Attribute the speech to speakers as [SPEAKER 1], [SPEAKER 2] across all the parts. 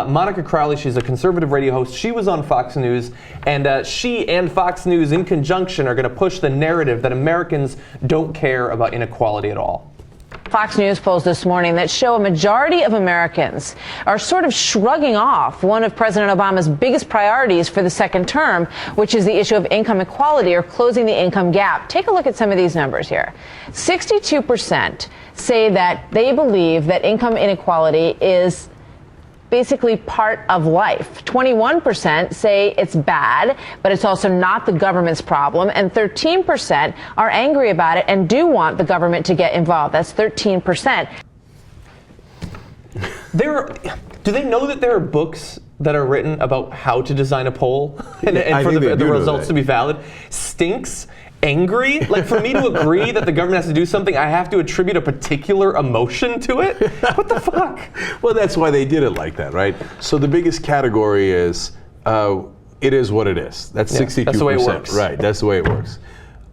[SPEAKER 1] Monica Crowley, she's a conservative radio host. She was on Fox News, and she and Fox News in conjunction are going to push the narrative that Americans don't care about inequality at all.
[SPEAKER 2] Fox News polls this morning that show a majority of Americans are sort of shrugging off one of President Obama's biggest priorities for the second term, which is the issue of income equality or closing the income gap. Take a look at some of these numbers here. 62% say that they believe that income inequality is basically part of life. 21% say it's bad, but it's also not the government's problem. And 13% are angry about it and do want the government to get involved. That's 13%.
[SPEAKER 1] Do they know that there are books that are written about how to design a poll and for the results to be valid? Stinks. Angry? Like, for me to agree that the government has to do something, I have to attribute a particular emotion to it? What the fuck?
[SPEAKER 3] Well, that's why they did it like that, right? So the biggest category is, it is what it is. That's 62%.
[SPEAKER 1] That's the way it works.
[SPEAKER 3] Right, that's the way it works.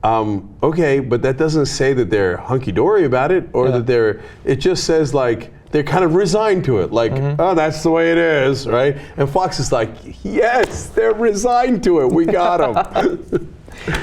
[SPEAKER 3] Okay, but that doesn't say that they're hunky-dory about it, or that it just says, like, they're kind of resigned to it, like, oh, that's the way it is, right? And Fox is like, yes, they're resigned to it. We got them.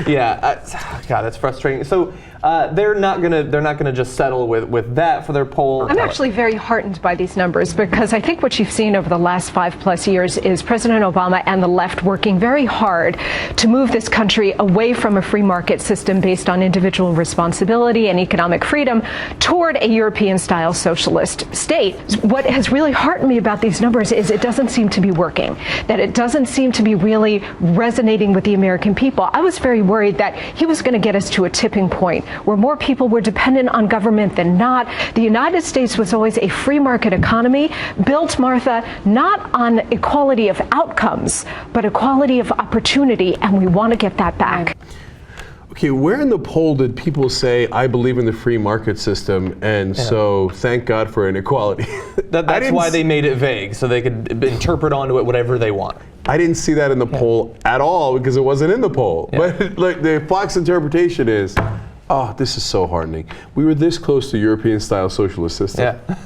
[SPEAKER 1] Yeah, God, that's frustrating. So they're not gonna just settle with that for their poll.
[SPEAKER 4] I'm actually very heartened by these numbers, because I think what you've seen over the last 5+ years is President Obama and the left working very hard to move this country away from a free market system based on individual responsibility and economic freedom toward a European-style socialist state. What has really heartened me about these numbers is it doesn't seem to be working, that it doesn't seem to be really resonating with the American people. I was very worried that he was going to get us to a tipping point where more people were dependent on government than not. The United States was always a free market economy built, Martha, not on equality of outcomes, but equality of opportunity, and we want to get that back.
[SPEAKER 3] Okay, where in the poll did people say, I believe in the free market system, and so thank God for inequality?
[SPEAKER 1] That's why they made it vague, so they could interpret onto it whatever they want.
[SPEAKER 3] I didn't see that in the poll at all, because it wasn't in the poll. But like, the Fox interpretation is, oh, this is so heartening. We were this close to European-style socialist system.
[SPEAKER 1] Yeah.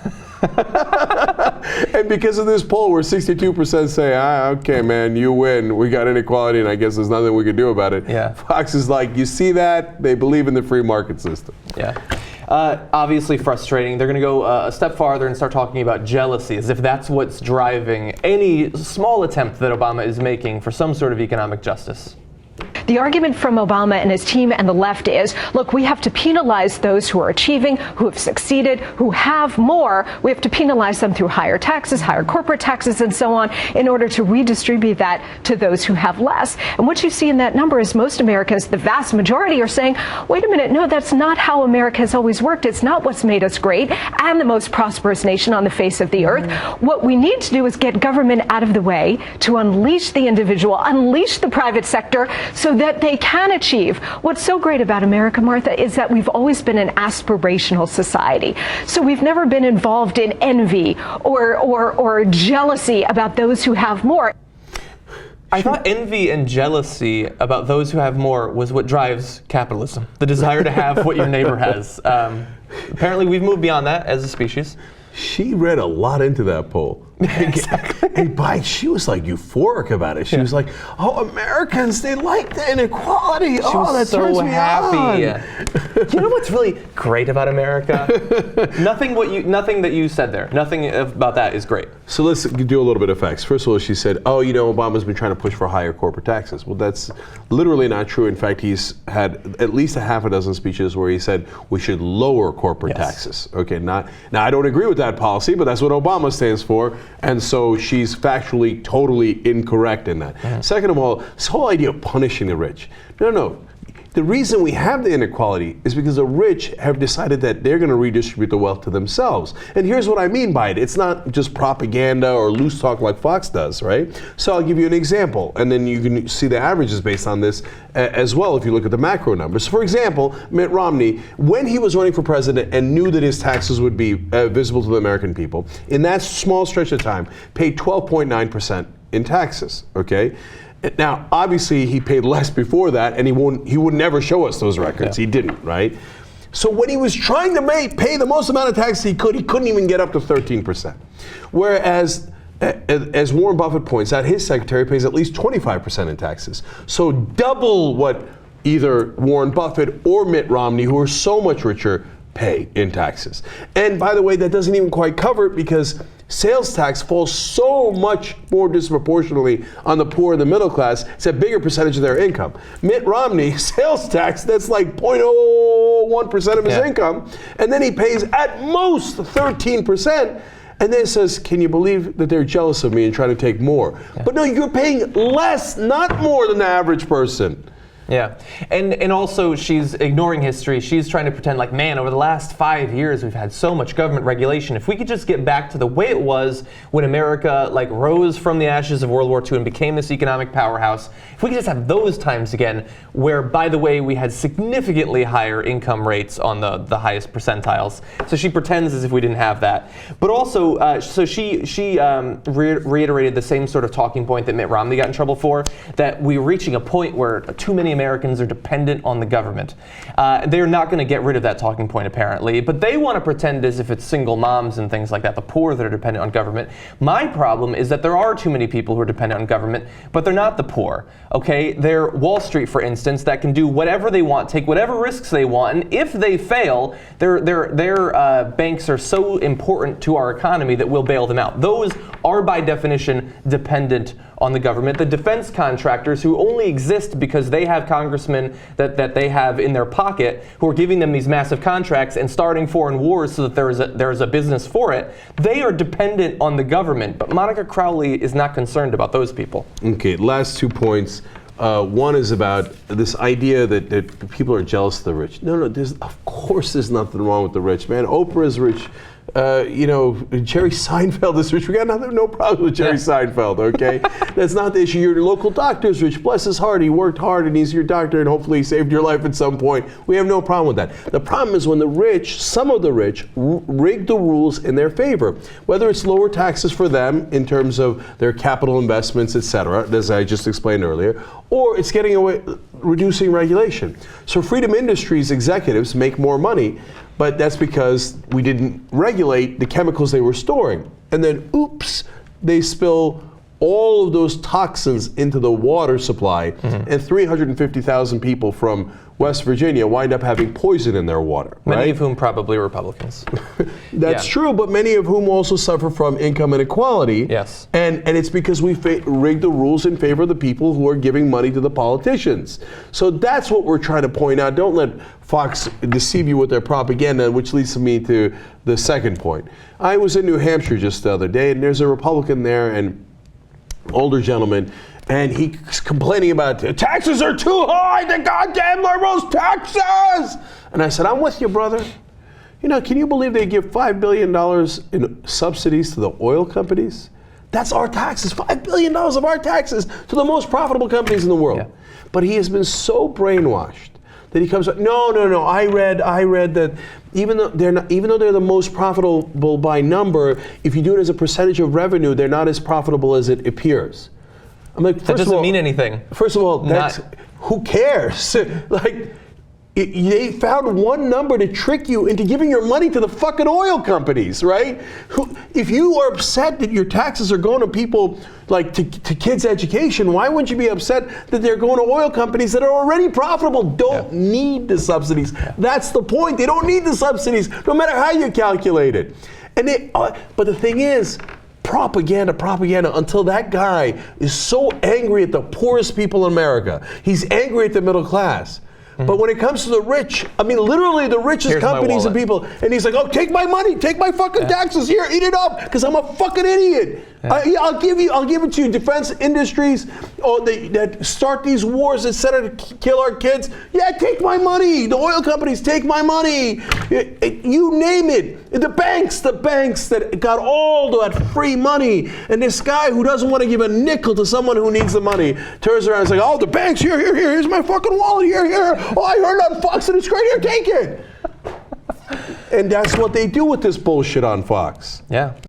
[SPEAKER 3] And because of this poll where 62% say, okay, man, you win. We got inequality, and I guess there's nothing we can do about it.
[SPEAKER 1] Yeah.
[SPEAKER 3] Fox is like, you see that? They believe in the free market system.
[SPEAKER 1] Yeah. Obviously frustrating. They're going to go a step farther and start talking about jealousy, as if that's what's driving any small attempt that Obama is making for some sort of economic justice.
[SPEAKER 4] The argument from Obama and his team and the left is, look, we have to penalize those who are achieving, who have succeeded, who have more. We have to penalize them through higher taxes, higher corporate taxes, and so on, in order to redistribute that to those who have less. And what you see in that number is most Americans, the vast majority, are saying, wait a minute, no, that's not how America has always worked. It's not what's made us great and the most prosperous nation on the face of the earth. What we need to do is get government out of the way to unleash the individual, unleash the private sector, so that they can achieve. What's so great about America, Martha, is that we've always been an aspirational society. So we've never been involved in envy or jealousy about those who have more.
[SPEAKER 1] I thought envy and jealousy about those who have more was what drives capitalism, the desire to have what your neighbor has. Apparently we've moved beyond that as a species.
[SPEAKER 3] She read a lot into that poll.
[SPEAKER 1] Exactly.
[SPEAKER 3] And she was like euphoric about it. She was like, oh, Americans, they like the inequality. That turns me
[SPEAKER 1] happy.
[SPEAKER 3] on.
[SPEAKER 1] You know what's really great about America? Nothing that you said there. Nothing about that is great.
[SPEAKER 3] So let's do a little bit of facts. First of all, she said, oh, Obama's been trying to push for higher corporate taxes. Well, that's literally not true. In fact, he's had at least a half a dozen speeches where he said we should lower corporate taxes. Okay, now I don't agree with that policy, but that's what Obama stands for. And so she's factually totally incorrect in that. Second of all, this whole idea of punishing the rich. No. The reason we have the inequality is because the rich have decided that they're going to redistribute the wealth to themselves. And here's what I mean by it. It's not just propaganda or loose talk like Fox does, right? So I'll give you an example, and then you can see the averages based on this as well if you look at the macro numbers. For example, Mitt Romney, when he was running for president and knew that his taxes would be visible to the American people, in that small stretch of time, paid 12.9% in taxes, okay? Now, obviously, he paid less before that, and he would never show us those records. He didn't, right? So when he was trying to pay the most amount of taxes he couldn't even get up to 13%. Whereas as Warren Buffett points out, his secretary pays at least 25% in taxes. So double what either Warren Buffett or Mitt Romney, who are so much richer, pay in taxes. And by the way, that doesn't even quite cover it because sales tax falls so much more disproportionately on the poor and the middle class. It's a bigger percentage of their income. Mitt Romney, sales tax, that's like 0.01% of his income. And then he pays at most 13%. And then says, can you believe that they're jealous of me and trying to take more? But no, you're paying less, not more than the average person.
[SPEAKER 1] Yeah, and also she's ignoring history. She's trying to pretend like, man, over the last 5 years we've had so much government regulation. If we could just get back to the way it was when America like rose from the ashes of World War II and became this economic powerhouse, if we could just have those times again, where, by the way, we had significantly higher income rates on the highest percentiles. So she pretends as if we didn't have that. But also, so she reiterated the same sort of talking point that Mitt Romney got in trouble for, that we're reaching a point where too many Americans are dependent on the government. They're not going to get rid of that talking point, apparently, but they want to pretend as if it's single moms and things like that, the poor that are dependent on government. My problem is that there are too many people who are dependent on government, but they're not the poor, okay? They're Wall Street, for instance, that can do whatever they want, take whatever risks they want, and if they fail, their banks are so important to our economy that we'll bail them out. Those are, by definition, dependent on the government. The defense contractors, who only exist because they have congressmen that they have in their pocket who are giving them these massive contracts and starting foreign wars so that there is a business for it, they are dependent on the government. But Monica Crowley is not concerned about those people.
[SPEAKER 3] Okay, last 2 points. One is about this idea that people are jealous of the rich. No, of course there's nothing wrong with the rich, man. Oprah is rich. Jerry Seinfeld is rich. We got no problem with Jerry Seinfeld, okay? That's not the issue. Your local doctor's rich. Bless his heart. He worked hard and he's your doctor and hopefully he saved your life at some point. We have no problem with that. The problem is when the rich, some of the rich, rig the rules in their favor. Whether it's lower taxes for them in terms of their capital investments, etc., as I just explained earlier, or it's getting away, reducing regulation. So Freedom Industries executives make more money, but that's because we didn't regulate the chemicals they were storing. And then, oops, they spill all of those toxins into the water supply, and 350,000 people from West Virginia wind up having poison in their water.
[SPEAKER 1] Many of whom probably Republicans.
[SPEAKER 3] That's true, but many of whom also suffer from income inequality.
[SPEAKER 1] Yes.
[SPEAKER 3] And it's because we rigged the rules in favor of the people who are giving money to the politicians. So that's what we're trying to point out. Don't let Fox deceive you with their propaganda, which leads me to the second point. I was in New Hampshire just the other day, and there's a Republican there, and older gentleman, and he's complaining about taxes are too high, the goddamn liberals' taxes! And I said, I'm with you, brother. Can you believe they give $5 billion in subsidies to the oil companies? That's our taxes, $5 billion of our taxes to the most profitable companies in the world. Yeah. But he has been so brainwashed that he comes up, no, I read that even though they're the most profitable by number, if you do it as a percentage of revenue, they're not as profitable as it appears. I'm like,
[SPEAKER 1] that doesn't mean anything.
[SPEAKER 3] First of all, who cares? They found one number to trick you into giving your money to the fucking oil companies, right? If you are upset that your taxes are going to people, like to kids' education, why wouldn't you be upset that they're going to oil companies that are already profitable, don't need the subsidies? That's the point. They don't need the subsidies, no matter how you calculate it. And but the thing is, propaganda, until that guy is so angry at the poorest people in America. He's angry at the middle class. But when it comes to the rich, I mean, literally the richest companies and people, and he's like, oh, take my money, take my fucking taxes here, eat it up, because I'm a fucking idiot. I'll give it to you. Defense industries that start these wars, etc., to kill our kids. Yeah, take my money. The oil companies, take my money. You name it. The banks that got all that free money, and this guy who doesn't want to give a nickel to someone who needs the money turns around and says, oh, the banks, here's my fucking wallet, here. Oh, I heard on Fox and it's great, here, take it. And that's what they do with this bullshit on Fox.
[SPEAKER 1] Yeah.